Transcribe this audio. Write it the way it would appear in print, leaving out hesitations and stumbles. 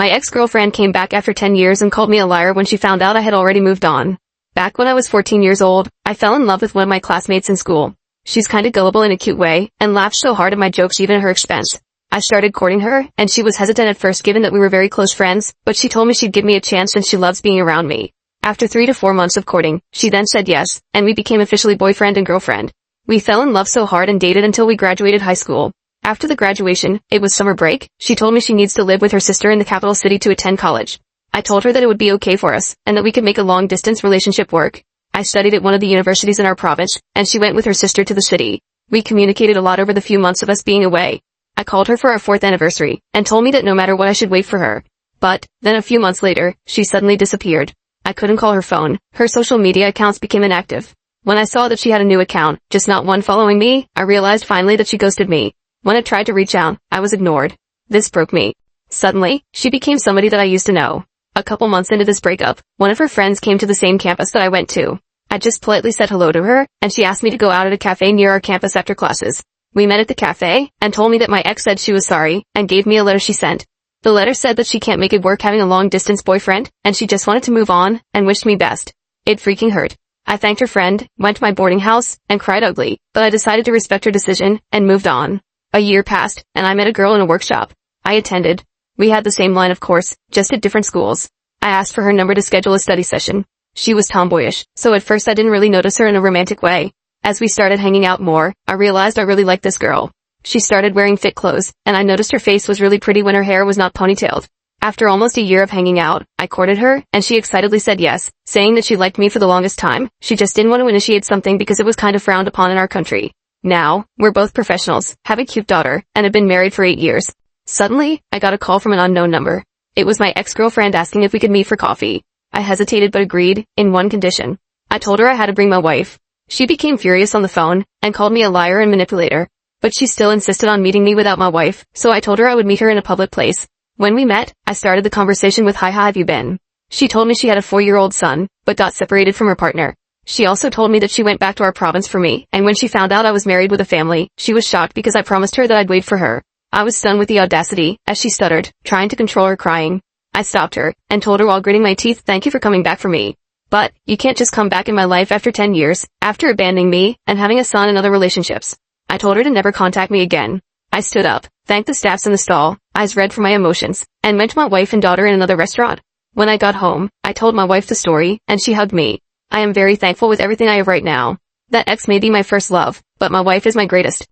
My ex-girlfriend came back after 10 years and called me a liar when she found out I had already moved on. Back when I was 14 years old, I fell in love with one of my classmates in school. She's kinda gullible in a cute way, and laughs so hard at my jokes even at her expense. I started courting her, and she was hesitant at first given that we were very close friends, but she told me she'd give me a chance since she loves being around me. After 3 to 4 months of courting, she then said yes, and we became officially boyfriend and girlfriend. We fell in love so hard and dated until we graduated high school. After the graduation, it was summer break, she told me she needs to live with her sister in the capital city to attend college. I told her that it would be okay for us, and that we could make a long-distance relationship work. I studied at one of the universities in our province, and she went with her sister to the city. We communicated a lot over the few months of us being away. I called her for our 4th anniversary, and told me that no matter what I should wait for her. But, then a few months later, she suddenly disappeared. I couldn't call her phone, her social media accounts became inactive. When I saw that she had a new account, just not one following me, I realized finally that she ghosted me. When I tried to reach out, I was ignored. This broke me. Suddenly, she became somebody that I used to know. A couple months into this breakup, one of her friends came to the same campus that I went to. I just politely said hello to her, and she asked me to go out at a cafe near our campus after classes. We met at the cafe, and told me that my ex said she was sorry, and gave me a letter she sent. The letter said that she can't make it work having a long-distance boyfriend, and she just wanted to move on, and wished me best. It freaking hurt. I thanked her friend, went to my boarding house, and cried ugly, but I decided to respect her decision, and moved on. A year passed, and I met a girl in a workshop. I attended. We had the same line of course, just at different schools. I asked for her number to schedule a study session. She was tomboyish, so at first I didn't really notice her in a romantic way. As we started hanging out more, I realized I really liked this girl. She started wearing fit clothes, and I noticed her face was really pretty when her hair was not ponytailed. After almost a year of hanging out, I courted her, and she excitedly said yes, saying that she liked me for the longest time. She just didn't want to initiate something because it was kind of frowned upon in our country. Now, we're both professionals, have a cute daughter, and have been married for 8 years. Suddenly, I got a call from an unknown number. It was my ex-girlfriend asking if we could meet for coffee. I hesitated but agreed, in one condition. I told her I had to bring my wife. She became furious on the phone, and called me a liar and manipulator. But she still insisted on meeting me without my wife, so I told her I would meet her in a public place. When we met, I started the conversation with "Hi, how have you been?" She told me she had a 4-year-old son, but got separated from her partner. She also told me that she went back to our province for me, and when she found out I was married with a family, she was shocked because I promised her that I'd wait for her. I was stunned with the audacity, as she stuttered, trying to control her crying. I stopped her, and told her while gritting my teeth, "Thank you for coming back for me. But, you can't just come back in my life after 10 years, after abandoning me, and having a son and other relationships." I told her to never contact me again. I stood up, thanked the staffs in the stall, eyes red for my emotions, and went to my wife and daughter in another restaurant. When I got home, I told my wife the story, and she hugged me. I am very thankful with everything I have right now. That ex may be my first love, but my wife is my greatest.